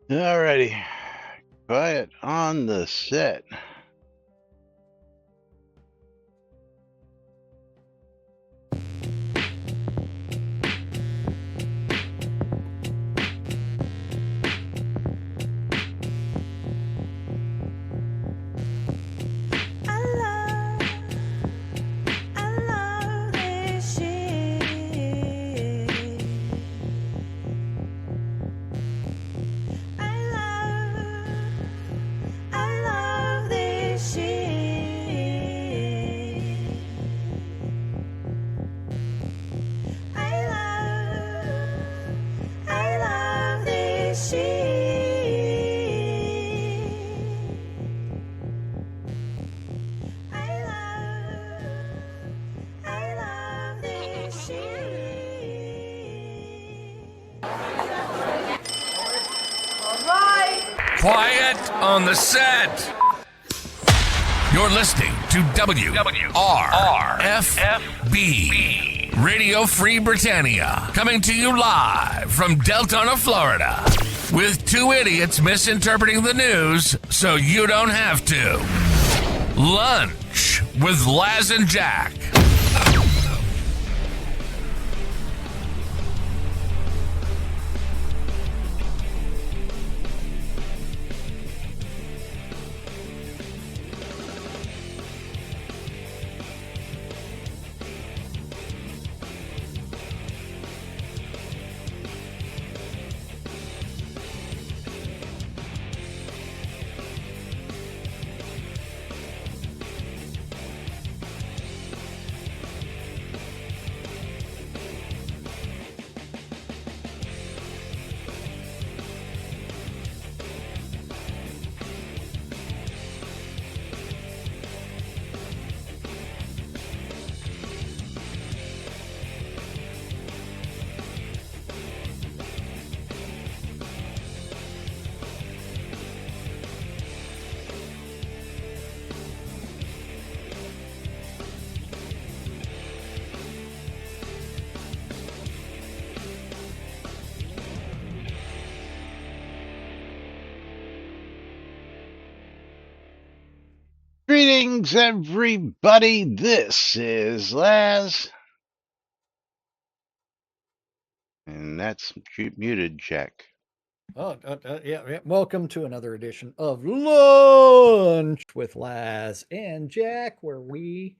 Alrighty. Quiet on the set. Quiet on the set. You're listening to WRFB Radio Free Britannia, coming to you live from Deltona, Florida, with two idiots misinterpreting the news so you don't have to. Lunch with Laz and Jack. Greetings, everybody. This is Laz. And that's muted, Jack. Yeah. Welcome to another edition of Lunch with Laz and Jack, where we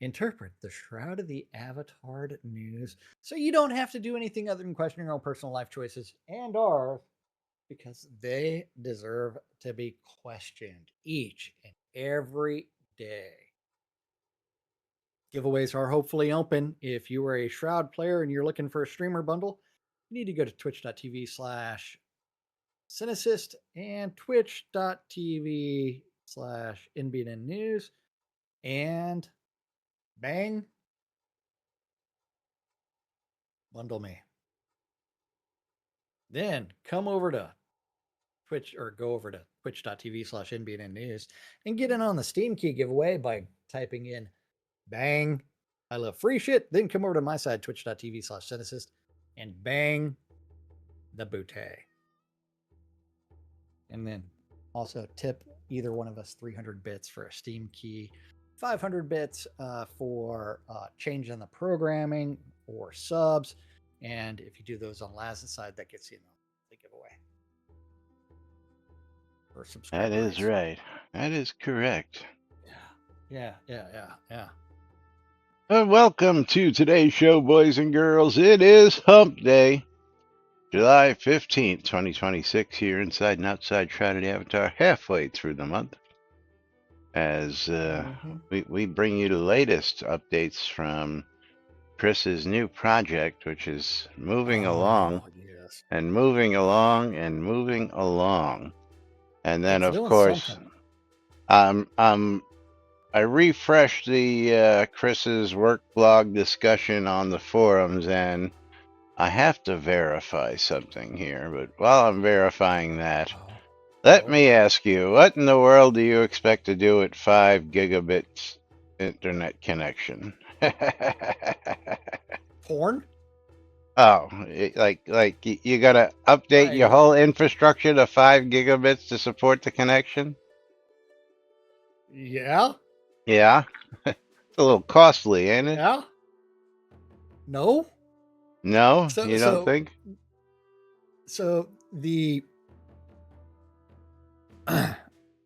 interpret the Shroud of the Avatar news so you don't have to do anything other than question your own personal life choices and ours, because they deserve to be questioned each and every day. Giveaways are hopefully open. If you are a Shroud player and you're looking for a streamer bundle, you need to go to twitch.tv/Cynicist and twitch.tv/NBNN News and bang, bundle me. Then come over to Twitch or go over to twitch.tv/NBNN News and get in on the Steam Key giveaway by typing in bang, I love free shit. Then come over to my side, twitch.tv/Cynicist, and bang the bootay. And then also tip either one of us 300 bits for a Steam Key, 500 bits for changing the programming or subs. And if you do those on Laz's side, that gets you the giveaway. For subscribers. That is right. That is correct. Yeah. Welcome to today's show, boys and girls. It is Hump Day, July 15th, 2026, here inside and outside Shroud Avatar, halfway through the month. As we bring you the latest updates from Chris's new project, which is moving along, yes. and moving along and moving along. And then, of course, I refreshed the Chris's work blog discussion on the forums, and I have to verify something here. But while I'm verifying that, let me ask you, what in the world do you expect to do at 5 gigabits internet connection? Porn? Oh, you gotta update your Right. whole infrastructure to 5 gigabits to support the connection? Yeah. Yeah. It's a little costly, ain't it? Yeah. No. No, So you don't so think? so the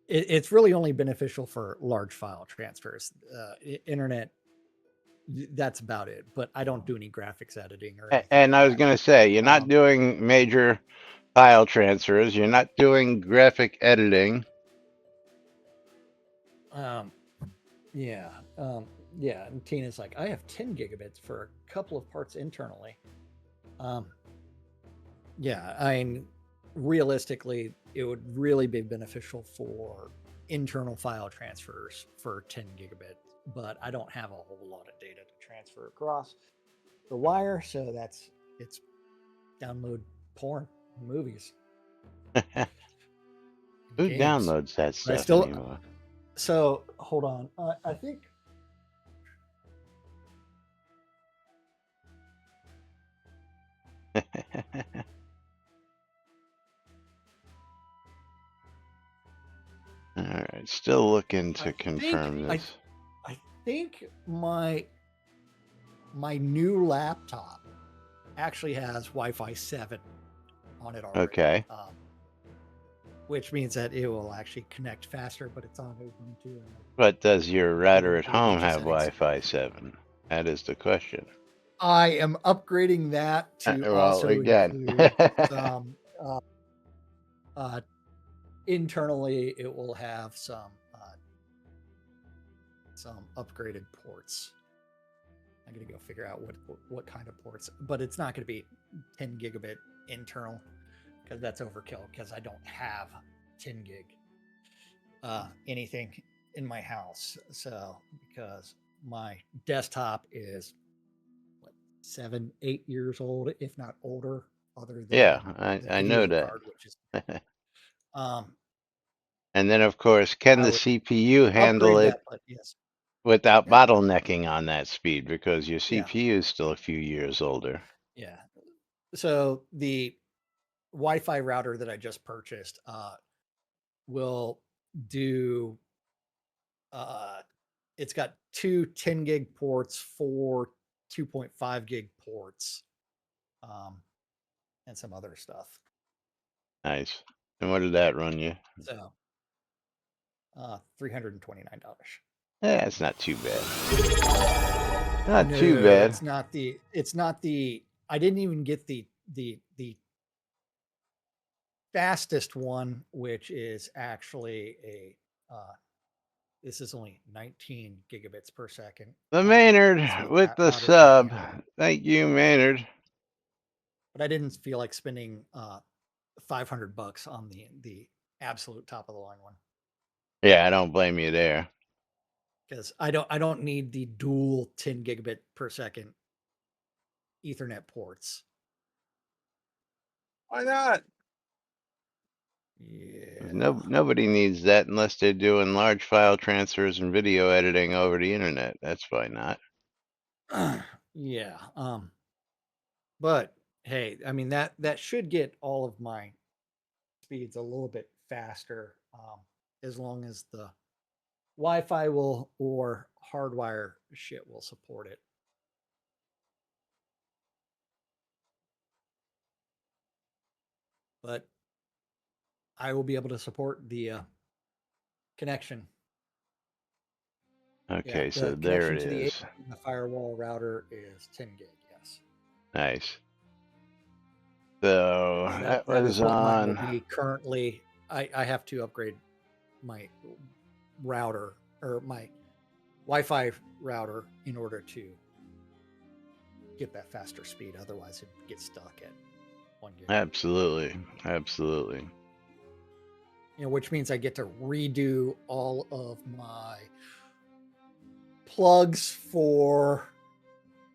it's really only beneficial for large file transfers. Internet, that's about it. But I don't do any graphics editing or anything And like I was that. gonna say, you're not Um, doing major file transfers. You're not doing graphic editing. um, yeah, yeah. And Tina's like, I have 10 gigabits for a couple of parts internally. Um, yeah, I mean, realistically, it would really be beneficial for internal file transfers for 10 gigabits, but I don't have a whole lot of data to transfer across the wire, so it's download porn, movies, and Who games. downloads that But I stuff still, anymore? so hold on, I think All right, still looking I to think confirm I this. I think my new laptop actually has Wi-Fi 7 on it already, Okay, which means that it will actually connect faster. But it's on Ubuntu and but does your router didn't at do a home bunch of have settings. Wi-Fi 7? That is the question. I am upgrading that to Well, also again, include some uh, internally. It will have some upgraded ports. I'm gonna go figure out what kind of ports, but it's not gonna be 10 gigabit internal because that's overkill. Because I don't have 10 gig anything in my house. So because my desktop is what, 7, 8 years old, if not older, other yeah, than the I know video that. card, which is um And then, of course, can I the would CPU handle upgrade it that, but yes, without yeah, bottlenecking on that speed? Because your yeah, CPU is still a few years older. yeah. So the Wi-Fi router that I just purchased will do uh it's got two 10 gig ports, four 2.5 gig ports, um and some other stuff. Nice. And what did that run you? So $329. Yeah, it's not too bad. Not too No, bad. it's not the I didn't even get the fastest one, which is actually a this is only 19 gigabits per second. The Is Maynard what with that the router can sub. handle. Thank you, Maynard. But I didn't feel like spending $500 on the absolute top of the line one Yeah, I don't blame you there. because I don't need the dual 10 gigabit per second Ethernet ports. Why not? Yeah. Nobody needs that unless they're doing large file transfers and video editing over the internet. That's why not. Yeah. But hey, I mean that should get all of my speeds a little bit faster, as long as the Wi-Fi will or hardwire shit will support it. But I will be able to support the connection. Yeah, Okay, so the there connection it to the is. the firewall router is 10 gig. Yes. Nice. So So that that that is was what mine will on. be currently. I have to upgrade my router or my Wi-Fi router in order to get that faster speed. Otherwise, it gets stuck at 1 gig. Absolutely. Absolutely. Which means I get to redo all of my plugs for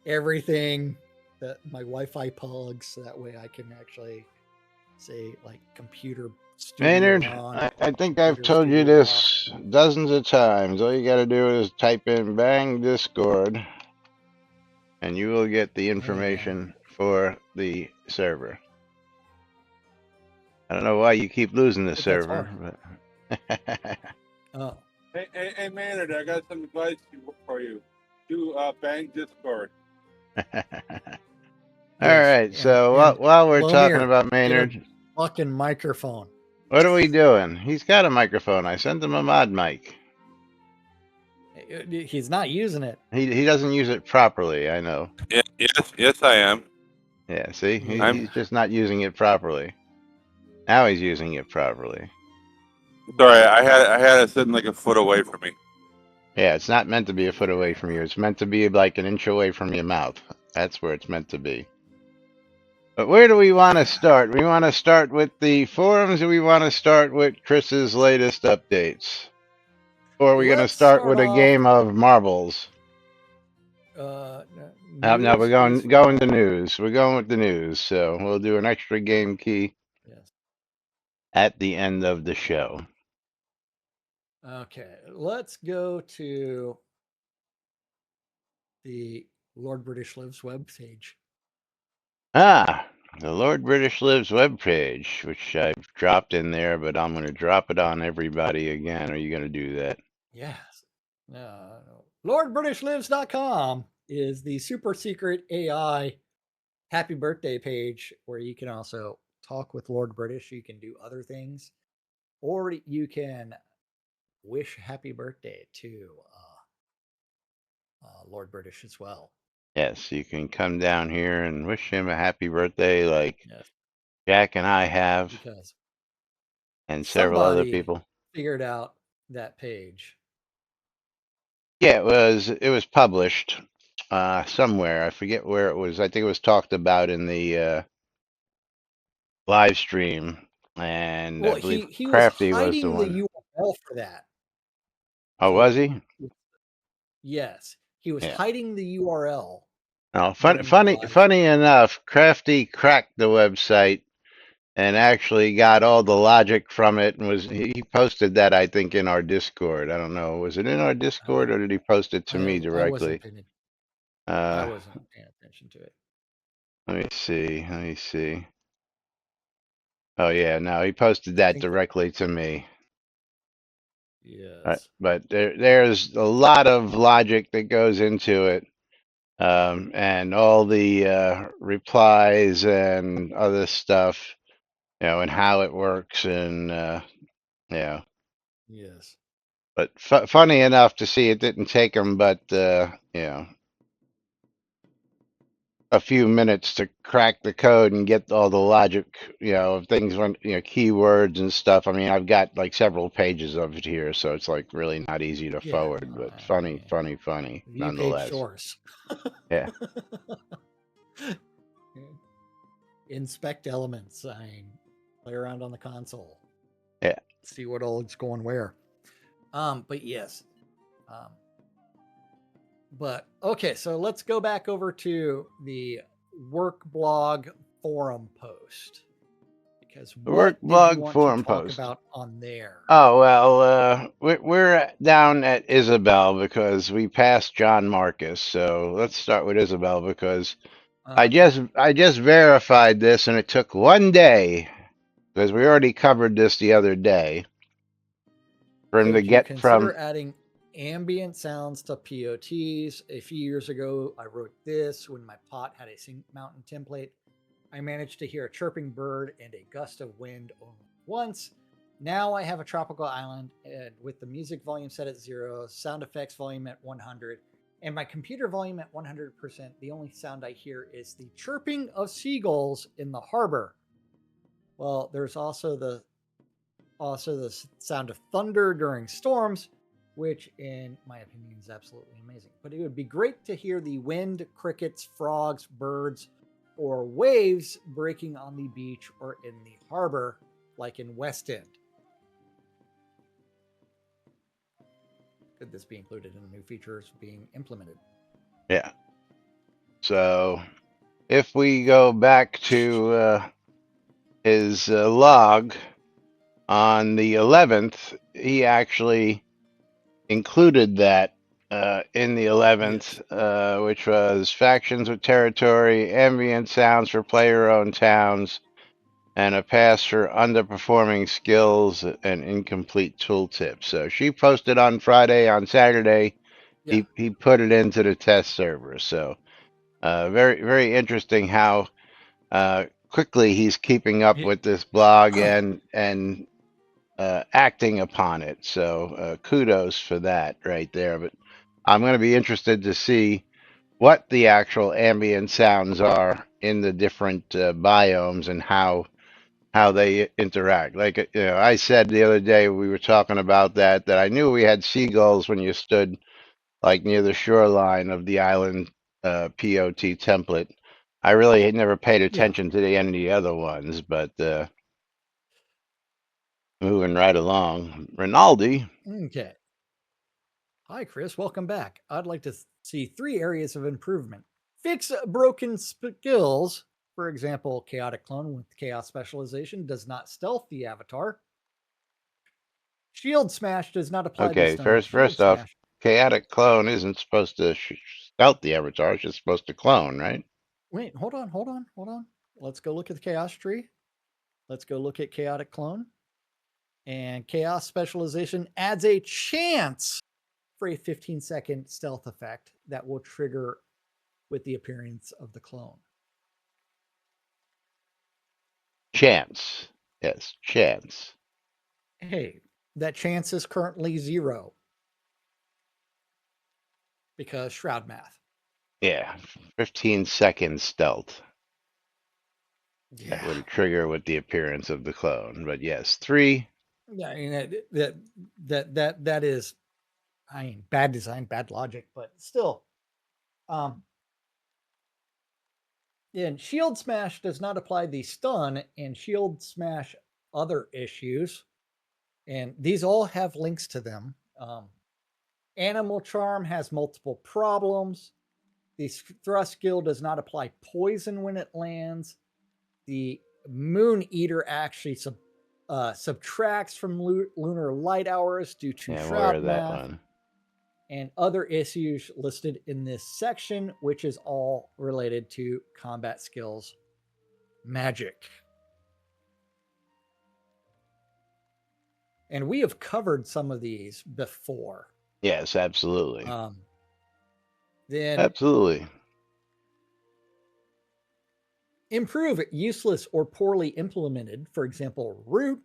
everything, that my Wi-Fi plugs, so that way I can actually say like computer studio Maynard, on, I think I've computer told you studio off. this dozens of times. All you got to do is type in bang Discord, and you will get the And information for the server. I don't know why you keep losing the But that's server, but Oh, Hey, Maynard, I got some advice for you. Do bang Discord. all yes. right. So And while we're talking Lomir, about get a Maynard, fucking microphone. what are we doing? He's got a microphone. I sent him a mod mic. He's not using it. He doesn't use it properly. I know. Yes, I am. Yeah. See, Yeah. he's just not using it properly. Now he's using it properly. Sorry, I had it sitting like a foot away from me. Yeah, it's not meant to be a foot away from you. It's meant to be like an inch away from your mouth. That's where it's meant to be. But where do we want to start? We want to start with the forums, or we want to start with Chris's latest updates? Or are we going to Let's start start with a off. game of marbles? No, we're News is going to fine. news. We're going with the news. So we'll do an extra game key Yes. at the end of the show. Okay. Let's go to the Lord British Lives webpage. Ah, the Lord British Lives webpage, which I've dropped in there, but I'm going to drop it on everybody again. Are you going to do that? Yes. LordBritishLives.com is the super secret AI happy birthday page where you can also talk with Lord British. You can do other things, or you can wish happy birthday to Lord British as well. Yes, you can come down here and wish him a happy birthday like Yes. Jack and I have, Because and several other somebody people. figured out that page. Yeah, it was published somewhere. I forget where it was. I think it was talked about in the live stream, and I Well, believe he was Crafty was the hiding the one. URL for that. Oh, was he? Yes, he was Yeah. hiding the URL Oh, during the live. funny enough, Crafty cracked the website and actually got all the logic from it, and he posted that, I think, in our Discord. I don't know, was it in our Discord or did he post it to me I wasn't directly? paying. I Uh, wasn't paying attention to it. let me see. Let me see. Oh yeah, no, he posted I that think that directly to me. yes, But there's a lot of logic that goes into it, and all the replies and other stuff, and how it works, and yeah. yes, But funny enough to see, it didn't take him but a few minutes to crack the code and get all the logic, of things when keywords and stuff. I mean, I've got like several pages of it here, so it's like really not easy to yeah. forward, No, but funny, funny, funny view page nonetheless. source. Yeah. Inspect elements. Play around on the console. Yeah. See what all it's going where. But yes. But okay, so let's go back over to the work blog forum post. Because The what work did you blog want to forum talk post. about on there? Oh well, we're down at Isabel because we passed John Marcus. So let's start with Isabel because Okay. I just verified this, and it took one day because we already covered this the other day for him to Could you get from. consider adding ambient sounds to POTs? A few years ago, I wrote this when my pot had a sink mountain template. I managed to hear a chirping bird and a gust of wind only once. Now I have a tropical island and with the music volume set at 0, sound effects volume at 100, and my computer volume at 100%. The only sound I hear is the chirping of seagulls in the harbor. Well, there's also the sound of thunder during storms, which in my opinion is absolutely amazing. But it would be great to hear the wind, crickets, frogs, birds, or waves breaking on the beach or in the harbor, like in West End. Could this be included in the new features being implemented? Yeah. So if we go back to his log on the 11th, he actually included that in the 11th, which was factions with territory, ambient sounds for player-owned towns, and a pass for underperforming skills and incomplete tooltips. So she posted on Friday. On Saturday, Yeah. he put it into the test server. So very very interesting how quickly he's keeping up with this blog and acting upon it. So kudos for that right there. But I'm going to be interested to see what the actual ambient sounds are in the different biomes and how they interact. Like I said the other day we were talking about that I knew we had seagulls when you stood like near the shoreline of the island POT template. I really had never paid Yeah. attention to any of the other ones, but moving right along, Rinaldi. Okay. Hi, Chris. Welcome back. I'd like to see 3 areas of improvement. Fix broken skills. For example, Chaotic Clone with Chaos Specialization does not stealth the avatar. Shield Smash does not apply the Okay, stun. Shield first off, Smash. chaotic clone isn't supposed to scout the avatar; it's just supposed to clone, right? Wait, hold on. Let's go look at the Chaos Tree. Let's go look at Chaotic Clone. And Chaos Specialization adds a chance for a 15-second stealth effect that will trigger with the appearance of the clone. Chance, yes, chance. Hey, that chance is currently 0 because Shroud math. Yeah, 15 seconds stealth. That Yeah. would trigger with the appearance of the clone. But yes, 3. Yeah, I mean, that is, I mean, bad design, bad logic, but still. And Shield Smash does not apply the stun, and Shield Smash other issues, and these all have links to them. Animal Charm has multiple problems. The Thrust skill does not apply poison when it lands. The Moon Eater actually subtracts from lunar light hours due to Yeah, I'm aware Shroud of that math one. and other issues listed in this section, which is all related to combat skills magic. And we have covered some of these before. Yes, absolutely. Then Absolutely. improve useless or poorly implemented, for example, root.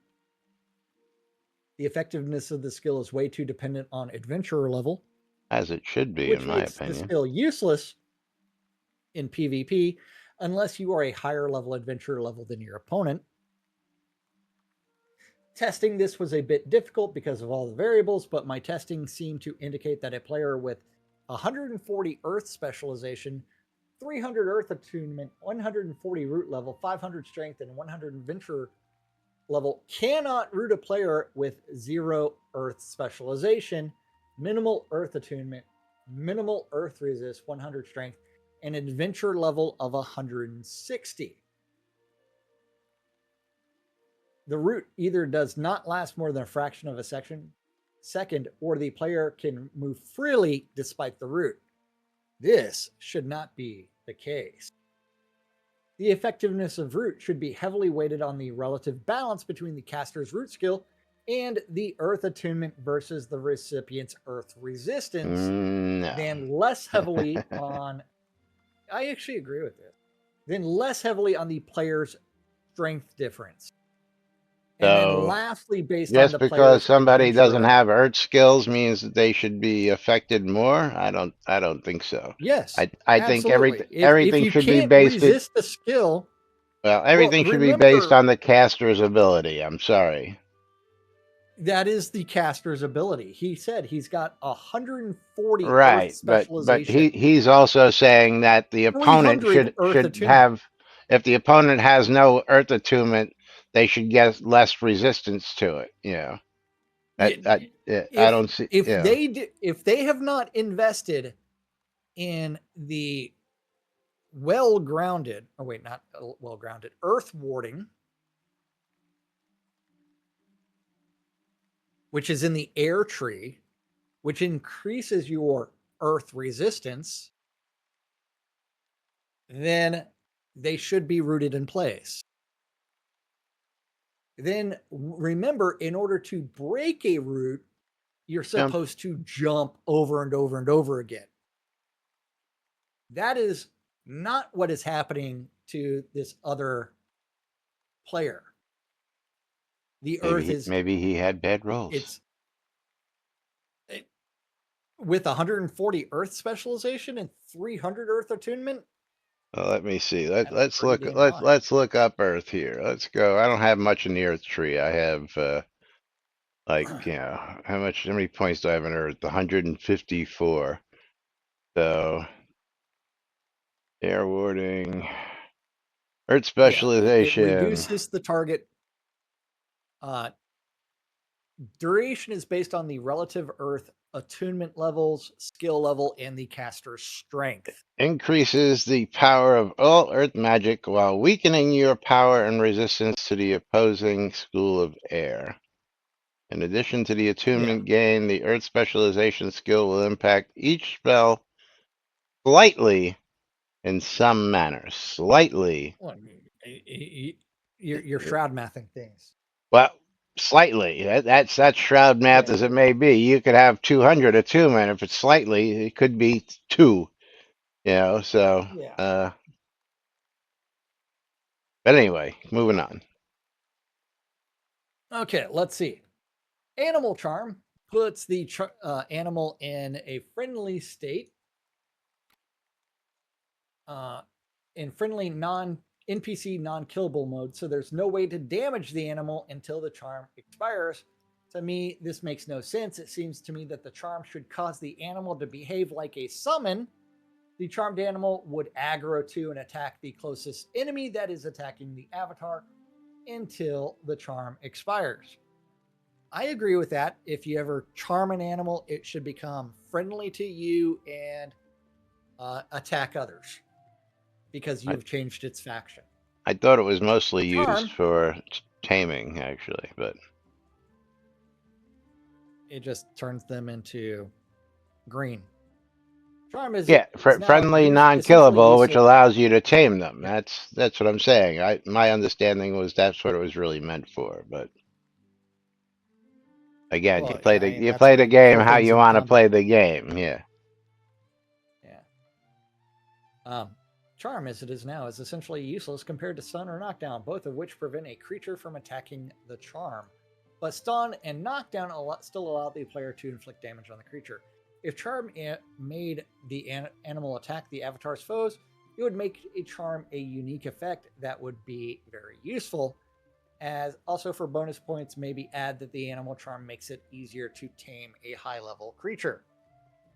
The effectiveness of the skill is way too dependent on adventurer level, As it should be, in which my makes the opinion. skill useless in PvP unless you are a higher level adventurer level than your opponent. Testing this was a bit difficult because of all the variables, but my testing seemed to indicate that a player with 140 Earth specialization, 300 Earth attunement, 140 root level, 500 strength, and 100 adventure level cannot root a player with 0 Earth specialization, minimal Earth attunement, minimal Earth resist, 100 strength, and adventure level of 160. The root either does not last more than a fraction of a second, or the player can move freely despite the root. This should not be the case. The effectiveness of root should be heavily weighted on the relative balance between the caster's root skill and the earth attunement versus the recipient's earth resistance, No. than less heavily on. I actually agree with this. Then less heavily on the player's strength difference. And then So lastly, based on just the because player's somebody adventure doesn't level. have Earth skills means that they should be affected more? I don't think so. Yes, I think absolutely. If everything you should be can't based resist the skill, well, well, everything should be based remember on the caster's ability. I'm sorry. that is the caster's ability. He said he's got 140 Earth Right, but specialization, he's also saying that the opponent 300 Earth should attunement. have if the opponent has no Earth attunement, they should get less resistance to it. You know, yeah, I If don't see. if Yeah, if they have not invested in the well-grounded, oh wait, not well-grounded, earth warding, which is in the air tree, which increases your Earth resistance, then they should be rooted in place. Then remember, in order to break a root, you're supposed to jump over and over and over again. That is not what is happening to this other player. The Earth is maybe he had bad rolls. It's with 140 Earth specialization and 300 Earth attunement. Well, let me see. Let's look up Earth here. Let's go. I don't have much in the Earth tree. I have how many points do I have in Earth? 154. So air warding, Earth specialization. It reduces the target. Duration is based on the relative Earth attunement levels, skill level, and the caster's strength. Increases the power of all Earth magic while weakening your power and resistance to the opposing school of air. In addition to the attunement gain, the Earth specialization skill will impact each spell slightly in some manner. Slightly. Well, you're shroud mathing things. Well, slightly. That's shroud math as it may be. You could have 200 attunement. If it's slightly, it could be 2. So. Yeah. But anyway, moving on. Okay, let's see. Animal Charm puts the animal in a friendly state, in friendly NPC non-killable mode, so there's no way to damage the animal until the charm expires. To me, this makes no sense. It seems to me that the charm should cause the animal to behave like a summon. The charmed animal would aggro to and attack the closest enemy that is attacking the avatar until the charm expires. I agree with that. If you ever charm an animal, it should become friendly to you and attack others because you've changed its faction. I thought it was mostly used for taming, actually, but it just turns them into green. Charm is friendly, non-killable, which allows you to tame them. That's what I'm saying. My understanding was that's what it was really meant for, but. Again, you play the game how you want to play the game. Yeah. Charm, as it is now, is essentially useless compared to stun or knockdown, both of which prevent a creature from attacking the charm. But stun and knockdown still allow the player to inflict damage on the creature. If charm made the animal attack the avatar's foes, it would make a charm a unique effect that would be very useful. As also for bonus points, maybe add that the animal charm makes it easier to tame a high-level creature.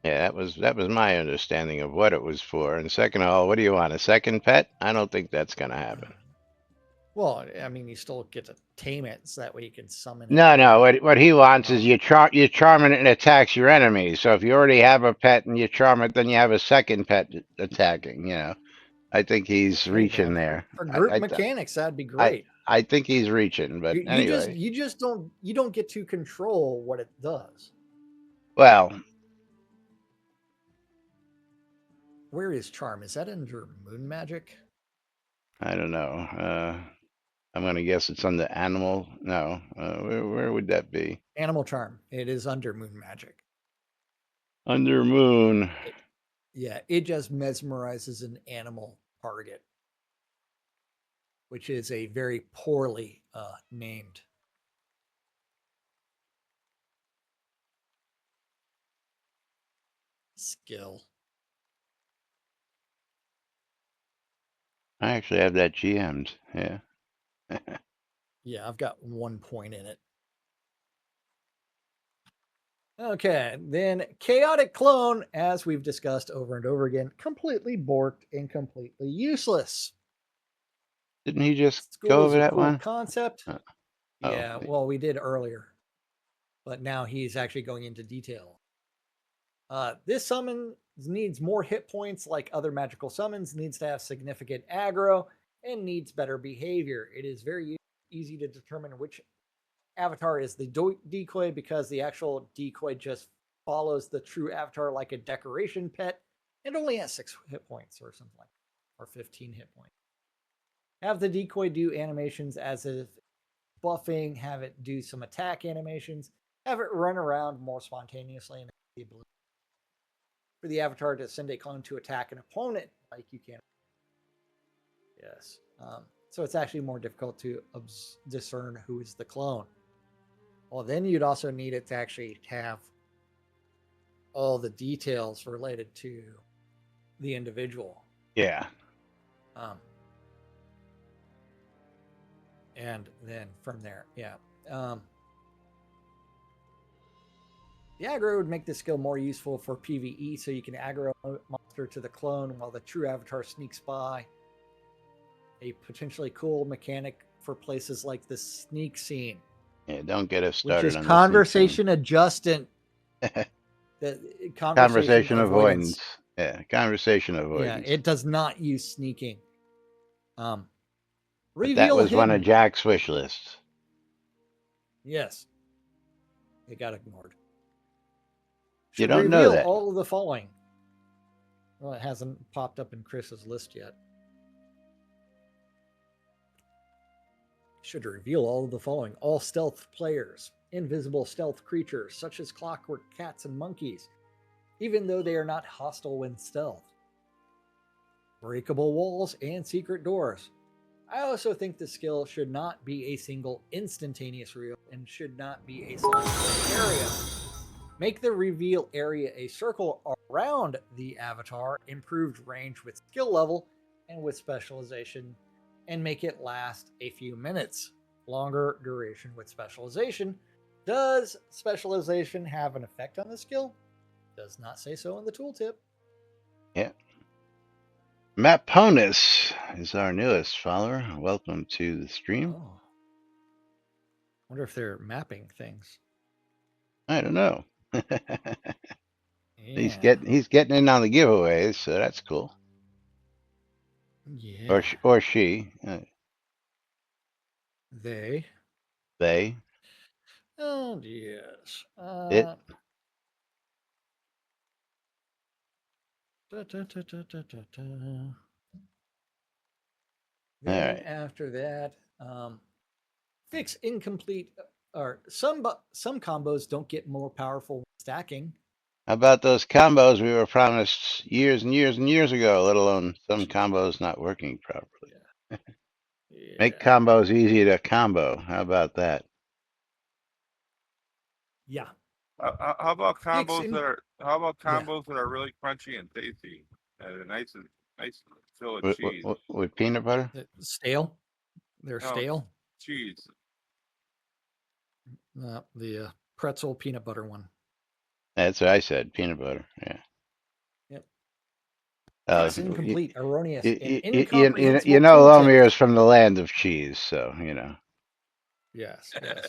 Yeah, that was my understanding of what it was for. And second of all, what do you want? A second pet? I don't think that's going to happen. Well, I mean, you still get to tame it, so that way you can summon it. No. What he wants is you charm it and it attacks your enemies. So if you already have a pet and you charm it, then you have a second pet attacking. I think he's reaching there. For group mechanics, that'd be great. I think he's reaching, but anyway, you don't get to control what it does. Well, where is charm? Is that under moon magic? I don't know. I'm going to guess it's under animal. No, where would that be? Animal charm. It is under moon magic. Under moon. It just mesmerizes an animal target, which is a very poorly named skill. I actually have that GM'd. Yeah. Yeah, I've got 1 point in it. Okay, then Chaotic Clone, as we've discussed over and over again, completely borked and completely useless. Didn't he just go over that one? Concept. Yeah, well, we did earlier, but now he's actually going into detail. This summon needs more hit points like other magical summons, needs to have significant aggro, and needs better behavior. It is very easy to determine which avatar is the decoy because the actual decoy just follows the true avatar like a decoration pet and only has 6 hit points or something like that, or 15 hit points. Have the decoy do animations as if buffing, have it do some attack animations, have it run around more spontaneously, and have the ability for the avatar to send a clone to attack an opponent like you can. Yes. So it's actually more difficult to discern who is the clone. Well, then you'd also need it to actually have all the details related to the individual. Yeah. And then from there, yeah. The aggro would make this skill more useful for PvE, so you can aggro a monster to the clone while the true avatar sneaks by. A potentially cool mechanic for places like the sneak scene. Yeah, don't get us Which started is on conversation adjustant. The conversation avoidance. Yeah, conversation avoidance. Yeah, it does not use sneaking. But Reveal that was hidden. one of Jack's wish lists. Yes. It got ignored. You don't know that. All of the following. Well, it hasn't popped up in Chris's list yet. Should reveal all of the following. All stealth players. Invisible stealth creatures, such as clockwork cats and monkeys, even though they are not hostile when stealth. Breakable walls and secret doors. I also think the skill should not be a single instantaneous reveal and should not be a single area. Make the reveal area a circle around the avatar, improved range with skill level and with specialization, and make it last a few minutes. Longer duration with specialization. Does specialization have an effect on the skill? Does not say so in the tooltip. Yeah. Matt Ponus is our newest follower. Welcome to the stream. Oh. Wonder if they're mapping things. I don't know. Yeah. He's getting in on the giveaways, so that's cool. Yeah. Or she. They. Oh yes. It. Then right. after that, fix incomplete or some combos don't get more powerful when stacking. How about those combos we were promised years and years and years ago, let alone some combos not working properly? Yeah. Yeah. Make combos easy to combo. How about that? Yeah. How about combos that are really crunchy and tasty, and a nice fill of cheese with peanut butter? Stale. They're stale. Cheese. The pretzel peanut butter one. That's what I said. Peanut butter. Yeah. Yep. It's incomplete, erroneous, and incomprehensible. You know, Lomir is from the land of cheese, so you know. Yes. Yes.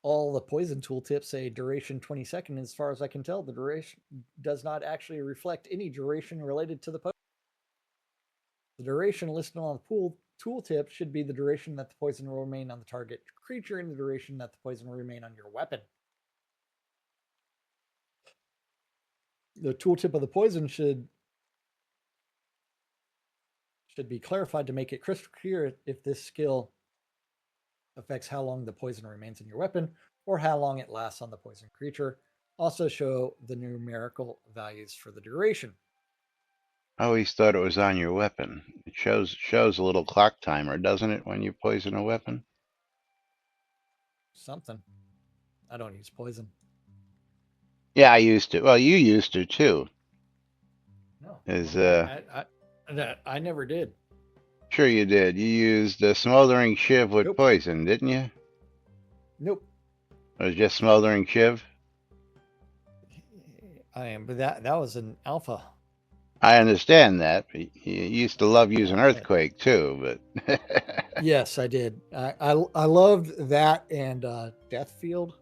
All the poison tooltips say duration 20 seconds. As far as I can tell, the duration does not actually reflect any duration related to the poison. The duration listed on the tooltip should be the duration that the poison will remain on the target creature and the duration that the poison will remain on your weapon. The tooltip of the poison should be clarified to make it crystal clear if this skill affects how long the poison remains in your weapon or how long it lasts on the poison creature. Also show the numerical values for the duration. I always thought it was on your weapon. It shows a little clock timer, doesn't it, when you poison a weapon? Something. I don't use poison. Yeah, I used to. Well, you used to too. No. I never did. Sure you did. You used a smoldering shiv with poison, didn't you? Nope. It was just smoldering shiv? But that was an alpha. I understand that. But you used to love using earthquake too, but yes, I did. I loved that and Death Field,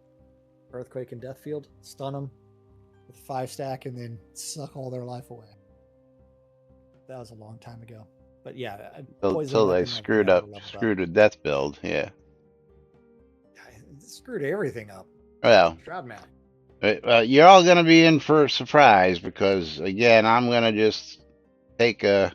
earthquake and Death Field. Stun them with 5 stack and then suck all their life away. That was a long time ago. But yeah, until they screwed a death build, yeah. Screwed everything up. Well, Shroud map. You're all going to be in for a surprise because, again, I'm going to just take a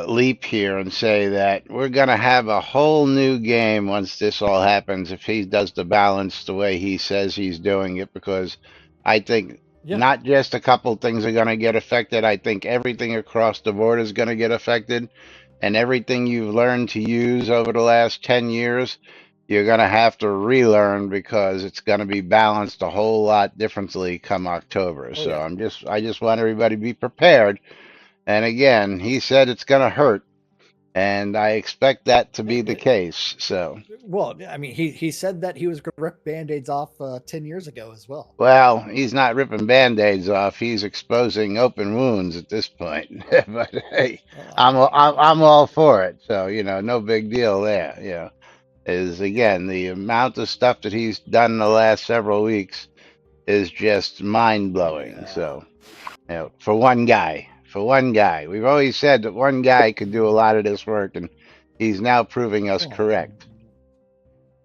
leap here and say that we're going to have a whole new game once this all happens if he does the balance the way he says he's doing it, because I think Yeah. not just a couple things are going to get affected. I think everything across the board is going to get affected, and everything you've learned to use over the last 10 years, you're going to have to relearn because it's going to be balanced a whole lot differently come October. Oh So yeah. I just want everybody to be prepared. And again, he said it's going to hurt, and I expect that to be the case. So, Well, I mean, he said that he was going to rip band-aids off 10 years ago as well. well, he's not ripping band-aids off. He's exposing open wounds at this point. But hey, Well, I'm all for it. So, no big deal there. Is again the amount of stuff that he's done in the last several weeks is just mind-blowing. yeah. So, for one guy, we've always said that one guy could do a lot of this work, and he's now proving us Well, correct.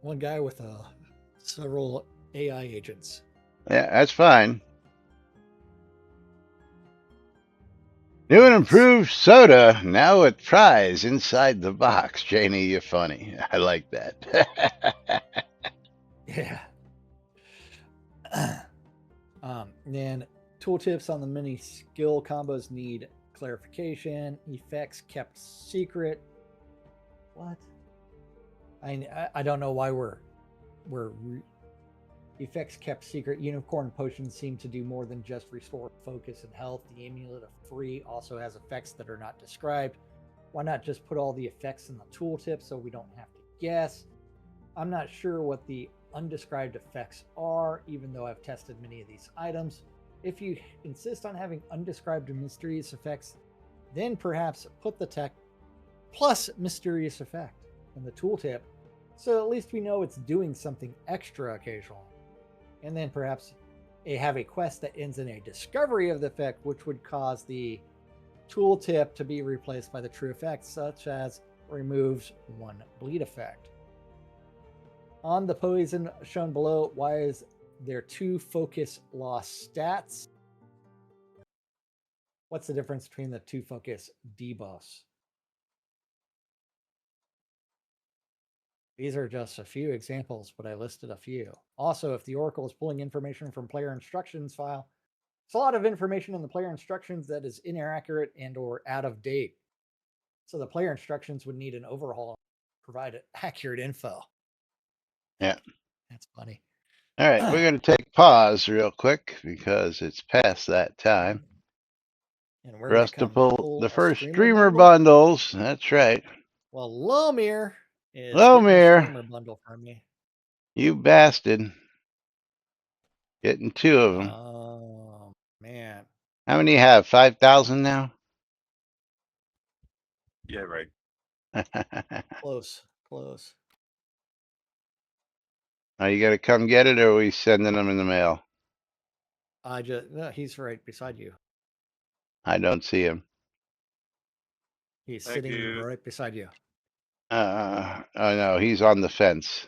one guy with several AI agents. Yeah, that's fine. New and improved soda, now with fries inside the box. Janie, you're funny. I like that. Yeah. Then tooltips on the mini skill combos need clarification. Effects kept secret. What? I don't know why effects kept secret. Unicorn potions seem to do more than just restore focus and health. The amulet of free also has effects that are not described. Why not just put all the effects in the tooltip so we don't have to guess? I'm not sure what the undescribed effects are, even though I've tested many of these items. If you insist on having undescribed and mysterious effects, then perhaps put the tech plus mysterious effect in the tooltip, so at least we know it's doing something extra occasionally. And then perhaps have a quest that ends in a discovery of the effect, which would cause the tooltip to be replaced by the true effect, such as removes one bleed effect. On the poison shown below, why is there 2 focus loss stats? What's the difference between the 2 focus debuffs? These are just a few examples, but I listed a few. Also, if the Oracle is pulling information from player instructions file, it's a lot of information in the player instructions that is inaccurate and or out of date. So the player instructions would need an overhaul to provide accurate info. Yeah. That's funny. All right, we're going to take pause real quick because it's past that time And we're for going us to to come pull pull the a first streamer streamer bundle. bundles. That's right. Well, Lomir is Hello, getting a Mir. streamer bundle from me. You bastard. Getting 2 of them. Oh, man. How many you have? 5,000 now? Yeah, right. Close. Are you going to come get it, or are we sending them in the mail? No, he's right beside you. I don't see him. He's Thank sitting you. right beside you. Oh no, he's on the fence.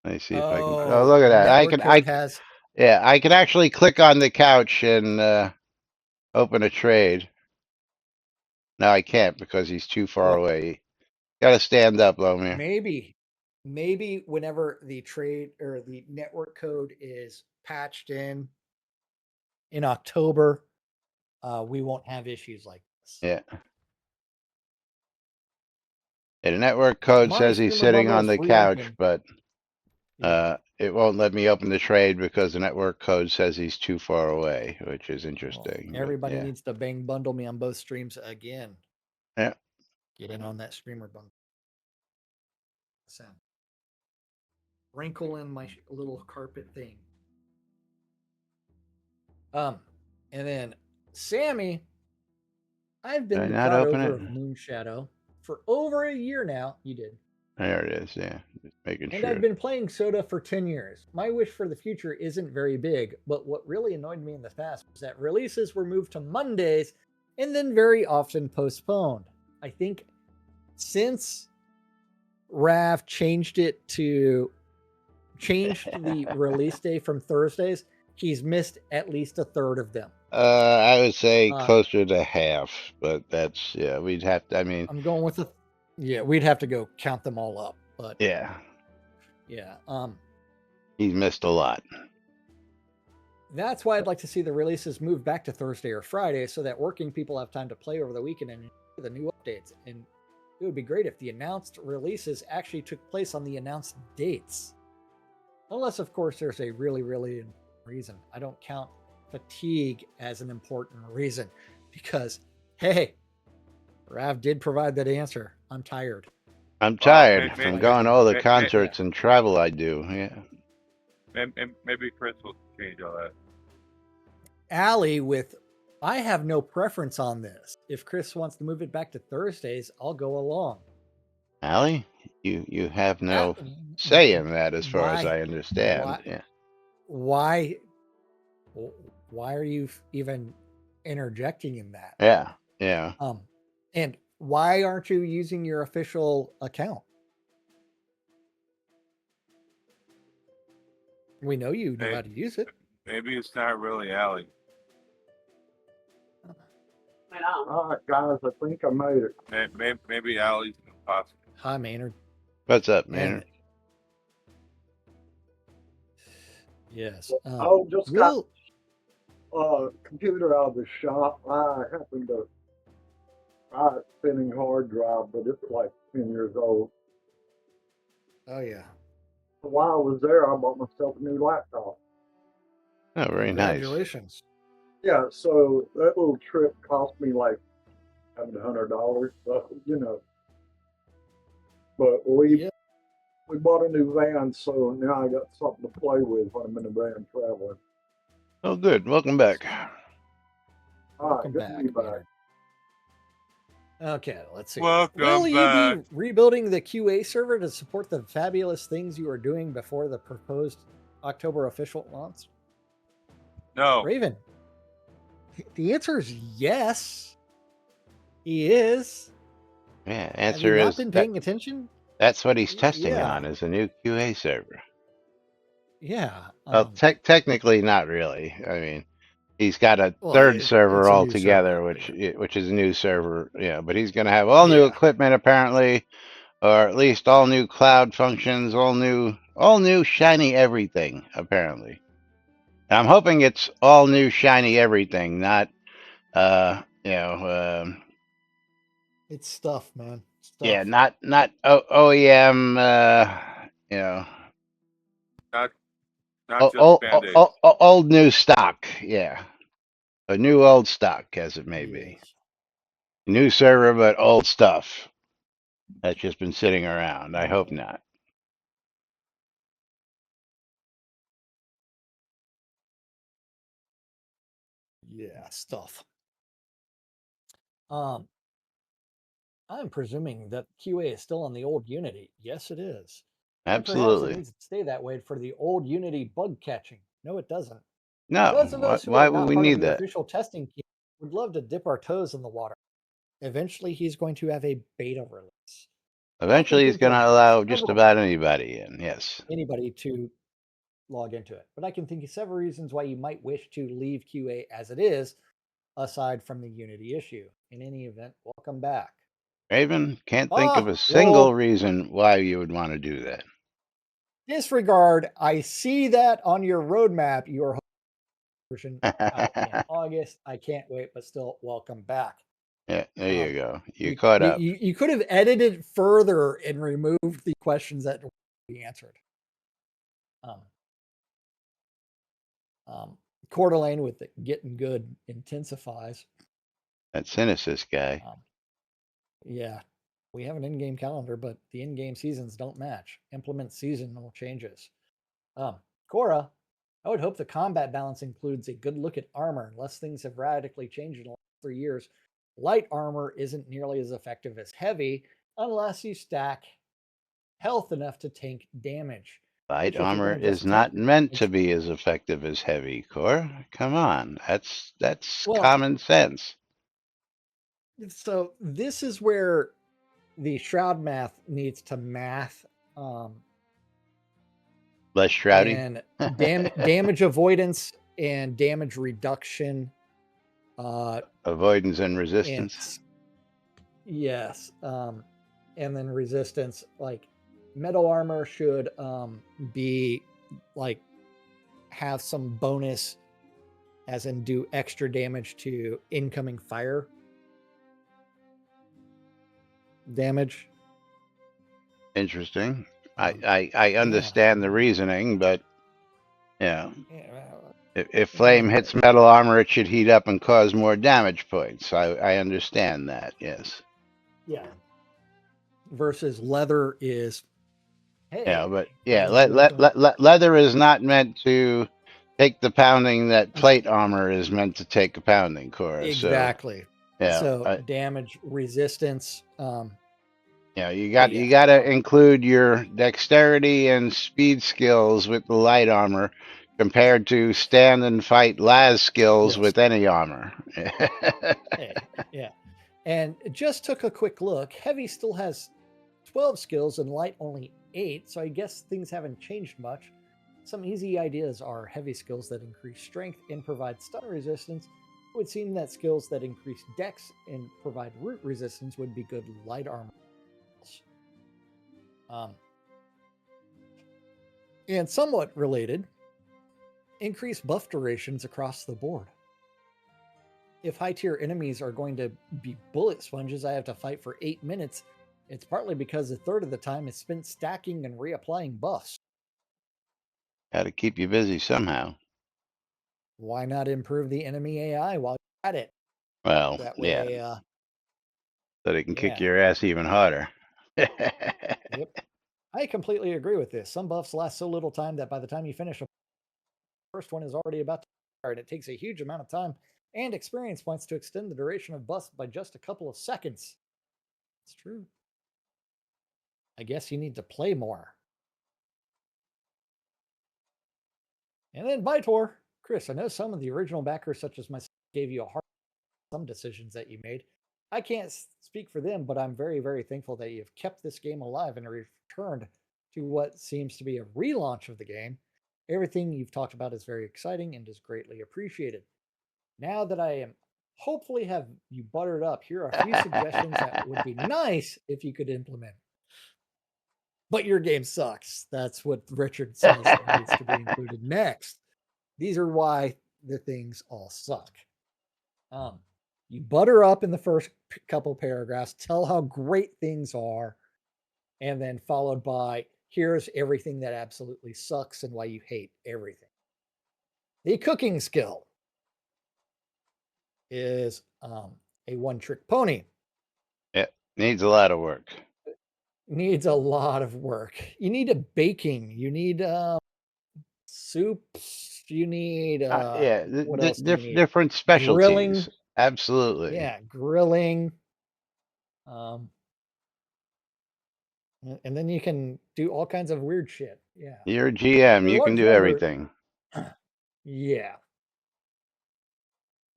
Let me see if I can. Oh, Oh, look at that! network code has. Yeah, I can actually click on the couch and open a trade. No, I can't because he's too far Well, away. Got to stand up, Lomir. maybe whenever the trade or the network code is patched in October, we won't have issues like this. Yeah. The network code My says he's streamer sitting bundle on is the couch, reopened. but Yeah. it won't let me open the trade because the network code says he's too far away, which is Well, interesting. But everybody yeah. needs to bundle me on both streams again. Yeah. Get in on that streamer bundle. Sound. Wrinkle in my little carpet thing. And then Sammy, I've been Did I the not god open over it? of Moonshadow for over a year now. You did. There it is. Yeah, just making And sure. I've been playing Soda for 10 years. My wish for the future isn't very big, but what really annoyed me in the past was that releases were moved to Mondays and then very often postponed. I think since Rav changed it to changed the release day from Thursdays, he's missed at least a third of them. I would say Uh, closer to half, but that's yeah. We'd have to. I mean, I'm going with yeah. We'd have to go count them all up, but yeah, yeah. he's missed a lot. That's why I'd like to see the releases move back to Thursday or Friday, so that working people have time to play over the weekend and enjoy the new updates. And it would be great if the announced releases actually took place on the announced dates. Unless, of course, there's a really, really important reason. I don't count fatigue as an important reason because, hey, Rav did provide that answer. I'm tired. I'm Well, tired from going to all the concerts and travel I do. Yeah. maybe Chris will change all that. Allie with, I have no preference on this. If Chris wants to move it back to Thursdays, I'll go along. Allie, you have no say in that, as far as I understand. Yeah. Why are you even interjecting in that? Yeah. And why aren't you using your official account? We know you know how to use it. Maybe it's not really Allie. All right, guys, I think I made it. Maybe Allie's impossible. Hi, Maynard. What's up, Maynard? Yes. Just got a computer out of the shop. I happened to buy a spinning hard drive, but it's like 10 years old. Oh, yeah. While I was there, I bought myself a new laptop. Oh, very nice. Congratulations. Yeah, so that little trip cost me like $100, so, you know. But we bought a new van, so now I got something to play with when I'm in the van traveling. Oh, good. Welcome back. All right, good to be back. Okay, let's see. Welcome Will back. you be rebuilding the QA server to support the fabulous things you are doing before the proposed October official launch? No. Raven, the answer is yes. He is. Yeah, answer Have you not is been paying attention? That's what he's testing on, is a new QA server. Yeah. Well, technically, not really. I mean, he's got a third server altogether, which is a new server. Yeah, but he's going to have all new equipment apparently, or at least all new cloud functions, all new shiny everything apparently. And I'm hoping it's all new shiny everything, not it's stuff, man. Stuff. Yeah, not OEM. Not just Band-Aid. Old new stock. Yeah, a new old stock, as it may be. New server, but old stuff that's just been sitting around. I hope not. Yeah, stuff. I'm presuming that QA is still on the old Unity. Yes, it is. Absolutely. And perhaps it needs to stay that way for the old Unity bug catching. No, it doesn't. No. Those of us who Why are not would we part need of the that? official testing team would love to dip our toes in the water. Eventually, he's going to have a beta release. Eventually, he's going to allow just about anybody in. Yes. Anybody to log into it. But I can think of several reasons why you might wish to leave QA as it is, aside from the Unity issue. In any event, welcome back. Raven, can't think of a single reason why you would want to do that. Disregard. I see that on your roadmap. Your version out in August. I can't wait, but still, welcome back. Yeah, there you go. You caught up. You could have edited further and removed the questions that be answered. Coeur d'Alene with the getting good intensifies. That Cynicist guy. Yeah, we have an in-game calendar, but the in-game seasons don't match. Implement seasonal changes. Cora, I would hope the combat balance includes a good look at armor. Unless things have radically changed in the last 3 years, light armor isn't nearly as effective as heavy unless you stack health enough to tank damage. Light armor is not meant to be as effective as heavy, Core. Come on, that's common sense. So this is where the Shroud math needs to math Less shroudy. and damage avoidance and damage reduction. Avoidance and And resistance. yes, and then resistance. Like metal armor should be like have some bonus, as in do extra damage to incoming fire damage. Interesting. Um, I yeah, understand the reasoning, but yeah, yeah, if yeah, flame hits metal armor, it should heat up and cause more damage points. I understand that. Yes. yeah. Versus leather is, Yeah, hey, but yeah, doesn't do anything. leather is not meant to take the pounding that plate armor is meant to take a pounding, Cora. So Exactly. yeah, So damage resistance. yeah, But you yeah, got to include your dexterity and speed skills with the light armor compared to stand and fight las skills yes. with any armor. Hey, yeah. And just took a quick look. Heavy still has 12 skills and light only 8. So I guess things haven't changed much. Some easy ideas are heavy skills that increase strength and provide stun resistance. It would seem that skills that increase dex and provide root resistance would be good light armor. And somewhat related, increase buff durations across the board. If high tier enemies are going to be bullet sponges I have to fight for 8 minutes, it's partly because a third of the time is spent stacking and reapplying buffs. Got to keep you busy somehow. Why not improve the enemy AI while you're at it? Well, That yeah, way, so they can kick yeah, your ass even harder. yep. I completely agree with this. Some buffs last so little time that by the time you finish, the first one is already about to start. It takes a huge amount of time and experience points to extend the duration of buffs by just a couple of seconds. It's true. I guess you need to play more. And then Vitor, Chris, I know some of the original backers, such as myself, gave you a hard some decisions that you made. I can't speak for them, but I'm very, very thankful that you've kept this game alive and returned to what seems to be a relaunch of the game. Everything you've talked about is very exciting and is greatly appreciated. Now that I am hopefully have you buttered up, here are a few suggestions that would be nice if you could implement. But your game sucks. That's what Richard says needs to be included next. These are why the things all suck. You butter up in the first couple paragraphs, tell how great things are, and then followed by here's everything that absolutely sucks and why you hate everything. The cooking skill is a one trick pony. It needs a lot of work. Needs a lot of work. You need a baking. You need soups. You need Yeah, what else do you need? different Grilling. specialties. Absolutely. Yeah, grilling. Um, and then you can do all kinds of weird shit. Yeah. You're a GM. For a You can large do number, everything. yeah.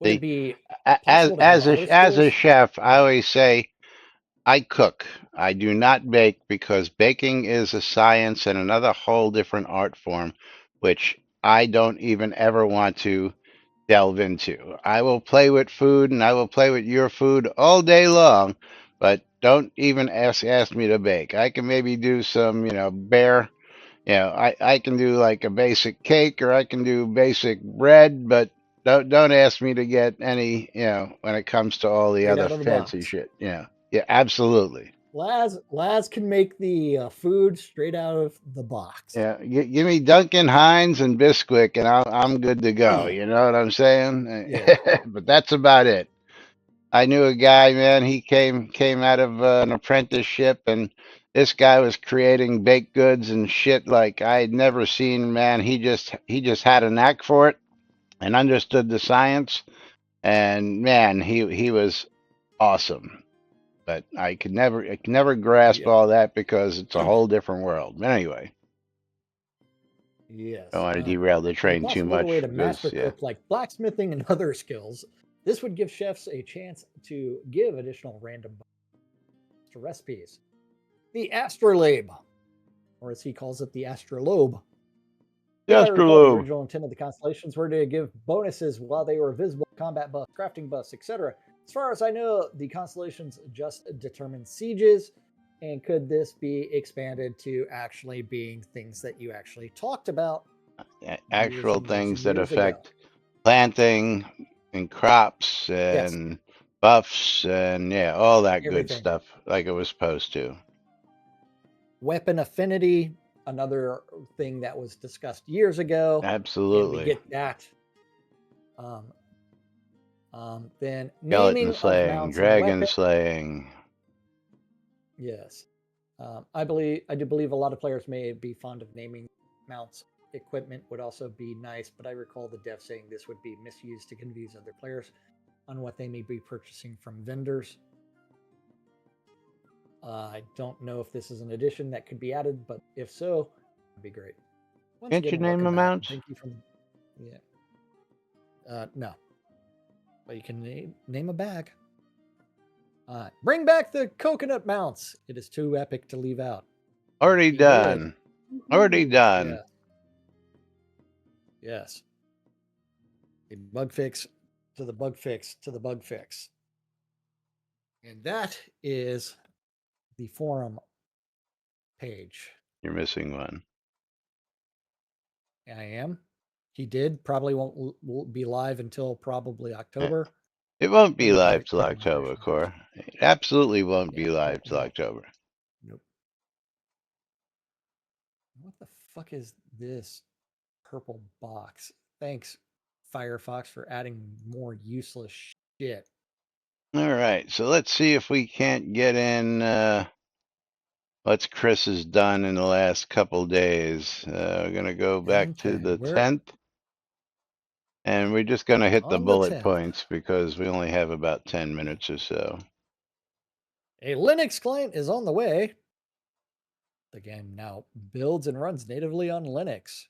Would it See, be possible to have other as a skills? chef, I always say I cook. I do not bake because baking is a science and another whole different art form, which I don't even ever want to delve into. I will play with food and I will play with your food all day long, but don't even ask me to bake. I can maybe do some, bare, I can do like a basic cake or I can do basic bread, but don't ask me to get any, when it comes to all the Straight other out of the fancy box. shit. Yeah. Yeah, absolutely. Laz can make the food straight out of the box. Yeah, give me Duncan Hines and Bisquick, and I'm good to go. You know what I'm saying? Yeah. But that's about it. I knew a guy, man. He came out of an apprenticeship, and this guy was creating baked goods and shit like I had never seen. Man, he just had a knack for it and understood the science. And man, he was awesome. But I could never grasp Yeah. all that because it's a whole different world. But anyway, I don't Yes. want to derail the In a train too possible way much to master because yeah. cook like blacksmithing and other skills, this would give chefs a chance to give additional random to recipes. The astrolabe, or as he calls it, the astrolabe, If I recall, the Astrolabe. original intent of the constellations were to give bonuses while they were visible, combat buffs, crafting buffs, etc. As far as I know, the constellations just determine sieges. And could this be expanded to actually being things that you actually talked about years Actual and years things and that years ago? affect planting and crops Yes, and buffs and yeah, all that good everything. stuff like it was supposed to. Weapon affinity, another thing that was discussed years ago. Can we Absolutely. get that? Then Skeleton naming of slaying, mounts and dragon weapons. slaying. Yes. I do believe a lot of players may be fond of naming mounts. Equipment would also be nice, but I recall the dev saying this would be misused to confuse other players on what they may be purchasing from vendors. I don't know if this is an addition that could be added, but if so, it'd be great. Once Can't you again, name welcome back. amounts? Thank you for no, but you can name a bag. Bring back the coconut mounts. It is too epic to leave out. Already He done. Already done. Yeah. Yes. A bug fix to the bug fix to the bug fix. And that is the forum page. You're missing one. I am. He did. Probably won't be live until probably October. It won't be Let me live get till my October, version. Core. It absolutely won't Yeah, be live till no. October. Nope. What the fuck is this purple box? Thanks, Firefox, for adding more useless shit. All right, so let's see if we can't get in what Chris has done in the last couple days. We're going to go back to Okay, the we're 10th, and we're just going to hit the on the bullet 10th. points because we only have about 10 minutes or so. A Linux client is on the way. The game now builds and runs natively on Linux.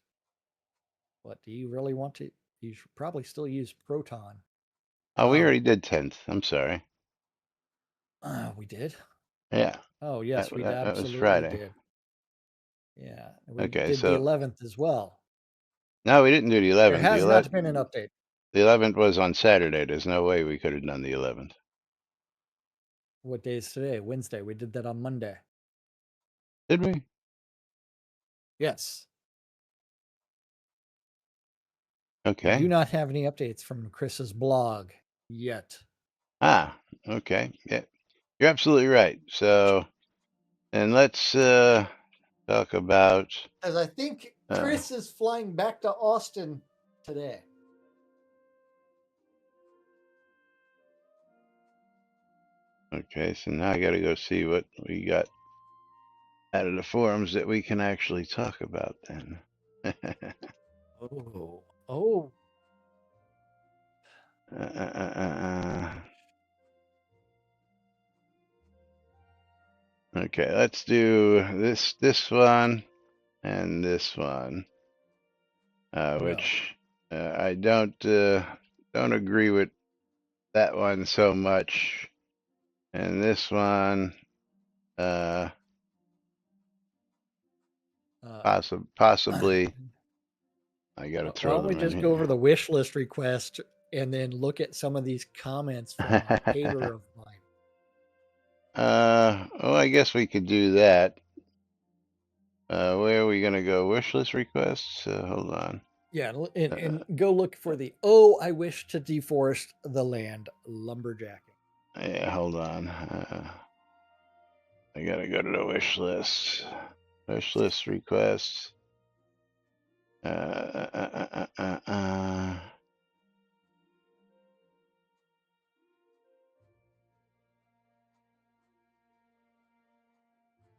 But do you really want to? You should probably still use Proton. Oh, we already did 10th. I'm sorry. We did? Yeah. Oh, yes, we that was absolutely Friday. did. Yeah, we Okay, did the so 11th as well. no, we didn't do the There 11th. has not been an update. The 11th was on Saturday. There's no way we could have done the 11th. What day is today? Wednesday. We did that on Monday. Did we? Yes. Okay. I do not have any updates from Chris's blog yet. Ah, okay. Yeah, you're absolutely right. So, and let's talk about. As I think Chris is flying back to Austin today. Okay, so now I got to go see what we got out of the forums that we can actually talk about then. Oh. Okay, let's do this one and this one, which I don't agree with that one so much, and this one possibly. I got to Why throw don't we them in just go over here. the wish list request and then look at some of these comments from a hater of mine? Well, I guess we could do that. Where are we going to go? Wish list requests? Hold on. Yeah, and go look for the I wish to deforest the land lumberjacking. Yeah, hold on. I got to go to the wish list. Wish list requests.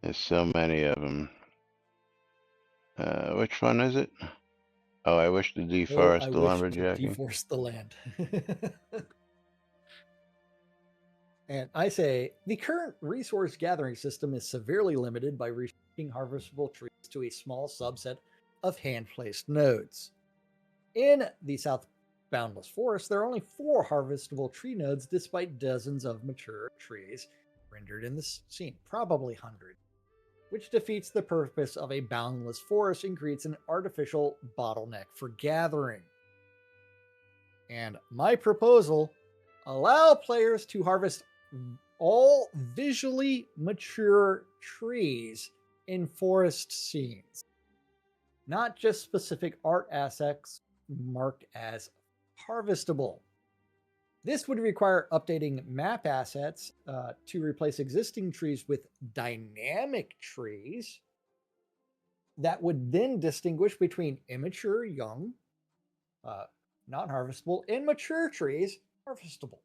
There's so many of them. Which one is it? Oh, I wish to deforest the lumberjacking. Deforest the land. And I say the current resource gathering system is severely limited by restricting harvestable trees to a small subset of hand-placed nodes. In the South Boundless Forest, there are only 4 harvestable tree nodes despite dozens of mature trees rendered in the scene, probably hundreds. which defeats the purpose of a boundless forest and creates an artificial bottleneck for gathering. And my proposal, allow players to harvest all visually mature trees in forest scenes, not just specific art assets marked as harvestable. This would require updating map assets to replace existing trees with dynamic trees that would then distinguish between immature, young, non harvestable, and mature trees, harvestable.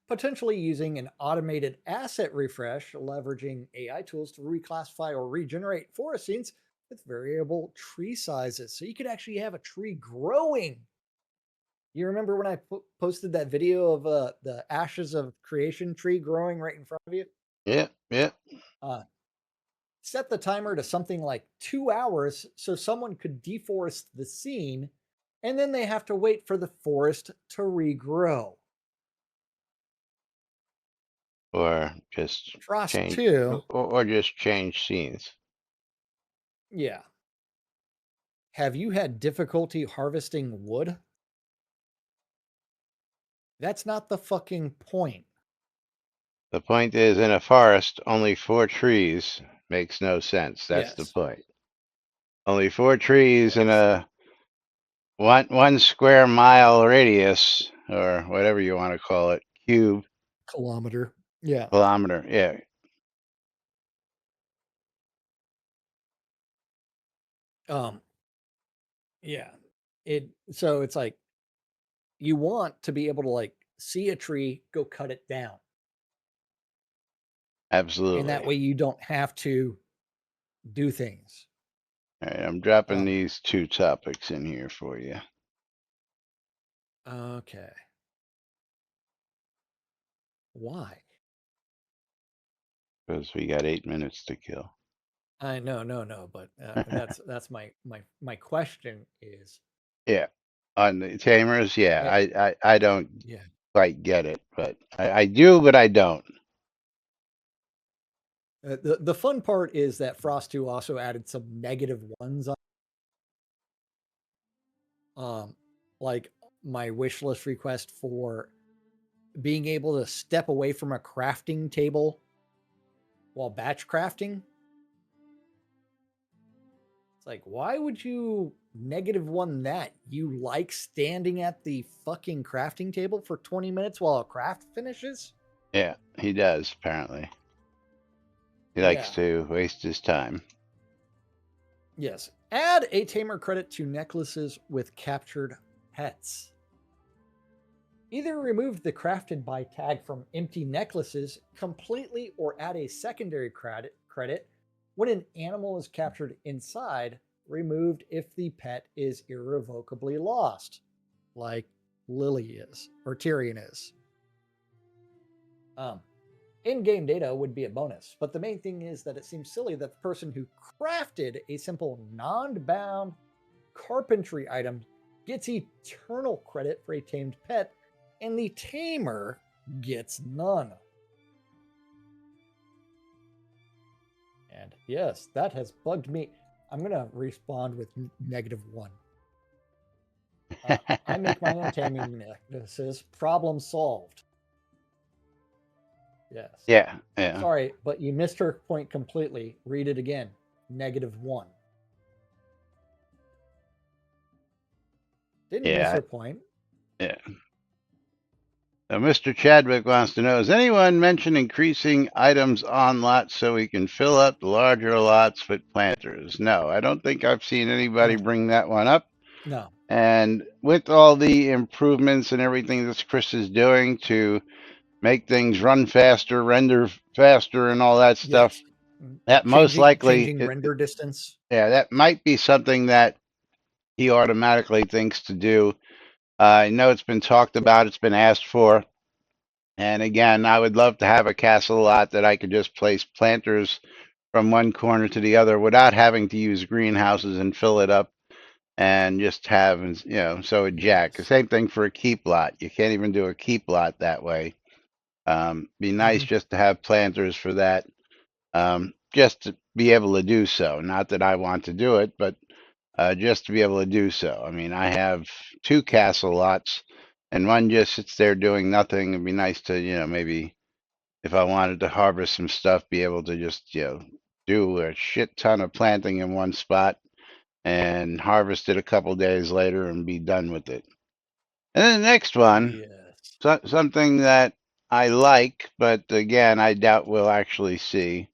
Potentially using an automated asset refresh, leveraging AI tools to reclassify or regenerate forest scenes with variable tree sizes. So you could actually have a tree growing. You remember when I posted that video of the ashes of creation tree growing right in front of you? Yeah, yeah. Set the timer to something like 2 hours so someone could deforest the scene, and then they have to wait for the forest to regrow. Or just Frost change, 2, or just change scenes. yeah. Have you had difficulty harvesting wood? That's not the fucking point. The point is, in a forest, only 4 trees makes no sense. That's the Yes. point. Only 4 trees in Yes. a one square mile radius, or whatever you want to call it, cube, Kilometer. Yeah. kilometer. Yeah, Um, yeah. So it's like you want to be able to like see a tree, go cut it down. And that absolutely. way you don't have to do things. All right, I'm dropping Um, these 2 topics in here for you okay. Why? because we got 8 minutes to kill. I no, but that's my question is, Yeah, on the tamers. Yeah, eh, I don't yeah. quite get it, but I do, but I don't. The fun part is that Frost 2 also added some negative ones on, um, like my wish list request for being able to step away from a crafting table while batch crafting. It's like, why would you negative one that? You like standing at the fucking crafting table for 20 minutes while a craft finishes? Yeah, he does apparently. He likes Yeah. to waste his time. Yes. Add a tamer credit to necklaces with captured pets. Either remove the crafted by tag from empty necklaces completely or add a secondary credit when an animal is captured inside, removed if the pet is irrevocably lost, like Lily is or Tyrion is. In-game data would be a bonus, but the main thing is that it seems silly that the person who crafted a simple non-bound carpentry item gets eternal credit for a tamed pet, and the tamer gets none. And yes, that has bugged me. I'm going to respond with -1. I make my own taming necklaces. Problem solved. Yes. Yeah, yeah. Sorry, but you missed her point completely. Read it again. -1. Didn't miss Yeah, her point. yeah. Mr. Chadwick wants to know, has anyone mentioned increasing items on lots so we can fill up the larger lots with planters? No, I don't think I've seen anybody No. bring that one up. No. And with all the improvements and everything that Chris is doing to make things run faster, render faster, and all that stuff, Yes. that most likely, Changing render distance. yeah, that might be something that he automatically thinks to do. I know it's been talked about, it's been asked for. And again, I would love to have a castle lot that I could just place planters from one corner to the other without having to use greenhouses and fill it up and just have, so a jack. The Yes. same thing for a keep lot. You can't even do a keep lot that way. Be nice Mhm. just to have planters for that. just to be able to do so. Not that I want to do it, but just to be able to do so. I mean, I have 2 castle lots, and one just sits there doing nothing. It'd be nice to, maybe if I wanted to harvest some stuff, be able to just, do a shit ton of planting in one spot and harvest it a couple days later and be done with it. And then the next one, Yes. something that I like, but again, I doubt we'll actually see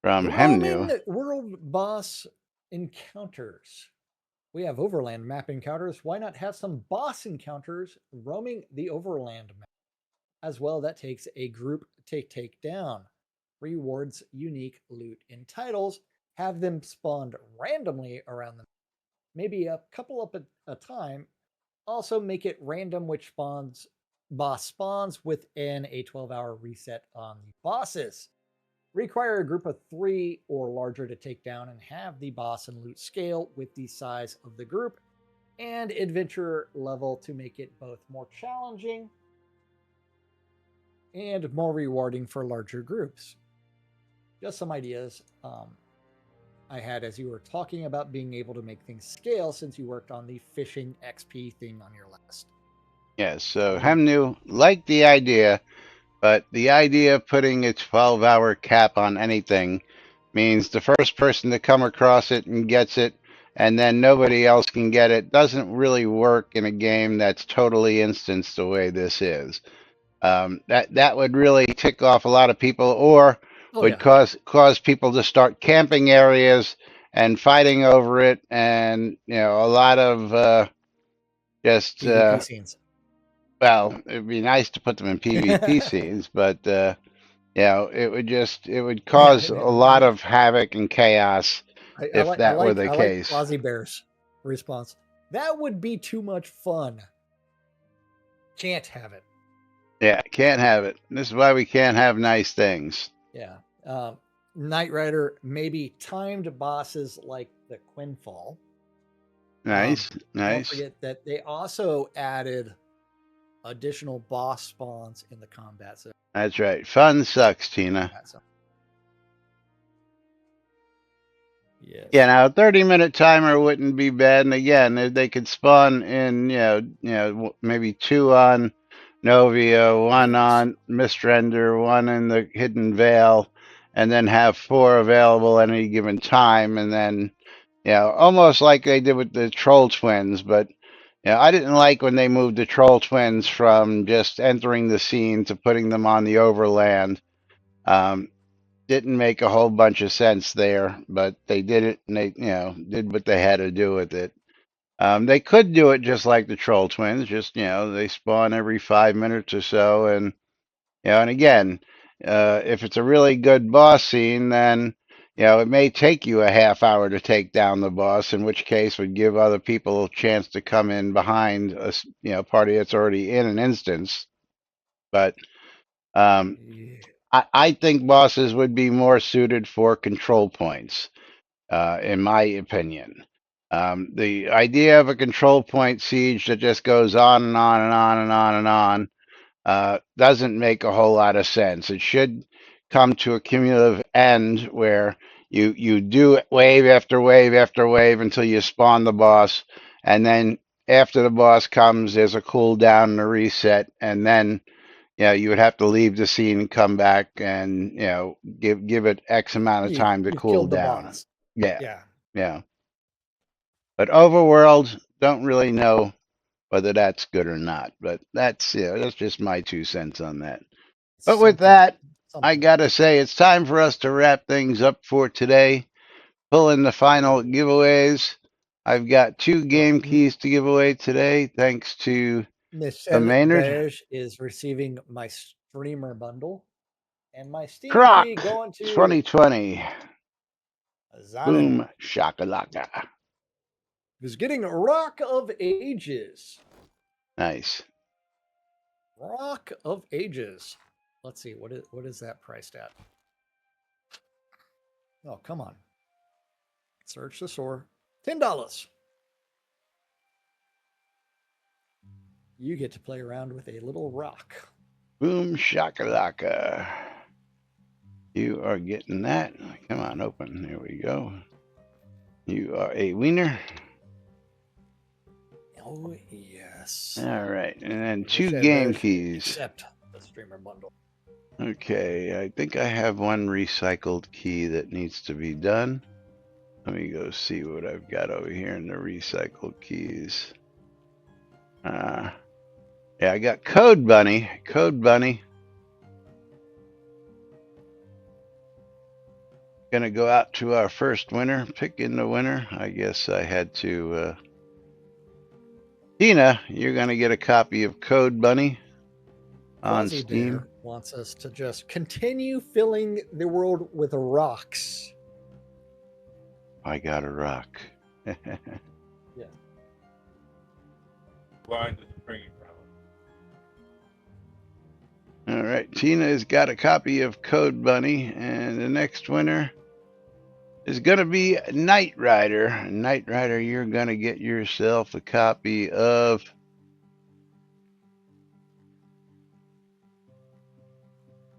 from Roaming Hemnu. world boss encounters. We have overland map encounters. Why not have some boss encounters roaming the overland map as well? That takes a group to take down. Rewards unique loot in titles. Have them spawned randomly around them. Maybe a couple up at a time. Also make it random which boss spawns within a 12-hour reset on the bosses. Require a group of 3 or larger to take down and have the boss and loot scale with the size of the group and adventure level to make it both more challenging and more rewarding for larger groups. Just some ideas I had as you were talking about being able to make things scale since you worked on the fishing XP thing on your last. Yes, so Hemnu liked the idea, but the idea of putting a 12-hour cap on anything means the first person to come across it and gets it, and then nobody else can get it, doesn't really work in a game that's totally instanced the way this is. That would really tick off a lot of people, or would cause people to start camping areas and fighting over it, and a lot of just PvP scenes. well, it'd be nice to put them in PvP scenes, but it would cause a lot of havoc and chaos if that were the I like case. Fozzie Bear's response. That would be too much fun. Can't have it. Yeah, can't have it. This is why we can't have nice things. Yeah. Knight Rider, maybe timed bosses like the Quinfall. Nice, Don't nice. forget that they also added additional boss spawns in the combat zone. That's right. Fun sucks, Tina. Yes. Yeah, now a 30-minute timer wouldn't be bad. And again, they could spawn in, maybe 2 on Novia, 1 on Mistrender, 1 in the Hidden Veil, and then have 4 available at any given time. And then, almost like they did with the Troll Twins. But, I didn't like when they moved the Troll Twins from just entering the scene to putting them on the overland. Didn't make a whole bunch of sense there, but they did it, and they did what they had to do with it. They could do it just like the Troll Twins, just they spawn every 5 minutes or so, and and again, if it's a really good boss scene, then it may take you a half hour to take down the boss, in which case would give other people a chance to come in behind a party that's already in an instance. But I think bosses would be more suited for control points, in my opinion. The idea of a control point siege that just goes on and on and on and on and on doesn't make a whole lot of sense. It should come to a cumulative end where you do wave after wave after wave until you spawn the boss, and then after the boss comes, there's a cooldown and a reset, and then you would have to leave the scene and come back and give it X amount of time to You've cool killed the down. boss. Yeah, Yeah. yeah. But Overworld, don't really know whether that's good or not. But that's just my 2 cents on that. But with that, I gotta say it's time for us to wrap things up for today. Pull in the final giveaways. I've got 2 game keys to give away today, thanks to the Michelle Maynard. Berge is receiving my streamer bundle and my Steam Croc key going to 2020. Zanin, Boom shakalaka. who's getting Rock of Ages. Nice. Rock of Ages. Let's see, what is that priced at? Oh, come on. Search the store. $10. You get to play around with a little rock. Boom shakalaka. You are getting that. Come on, open. There we go. You are a wiener. Oh yes. All right, and then Wish two I had game those, keys. except the streamer bundle. Okay, I think I have one recycled key that needs to be done. Let me go see what I've got over here in the recycled keys. Yeah, I got Code Bunny. Code Bunny. Gonna go out to our first winner, pick in the winner. I guess I had to. Tina, you're gonna get a copy of Code Bunny on Quasi Steam. Bear wants us to just continue filling the world with rocks. I got a rock. Yeah. Blind is springing from. All right, Tina has got a copy of Code Bunny, and the next winner is going to be Knight Rider. Knight Rider, you're going to get yourself a copy of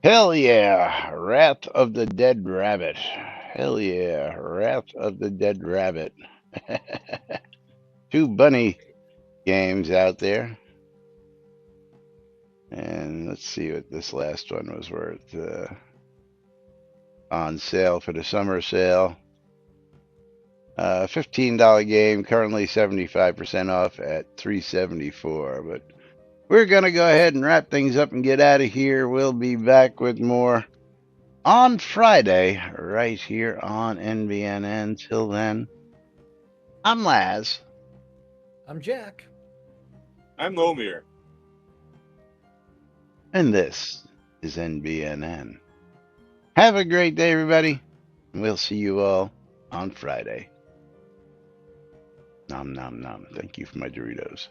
Hell yeah, Wrath of the Dead Rabbit. Hell yeah, Wrath of the Dead Rabbit. Two bunny games out there. And let's see what this last one was worth. On sale for the summer sale. $15 game, currently 75% off at $3.74. But we're going to go ahead and wrap things up and get out of here. We'll be back with more on Friday, right here on NBNN. Till then, I'm Laz. I'm Jack. I'm Lomir. And this is NBNN. Have a great day, everybody. We'll see you all on Friday. Nom, nom, nom. Thank you for my Doritos.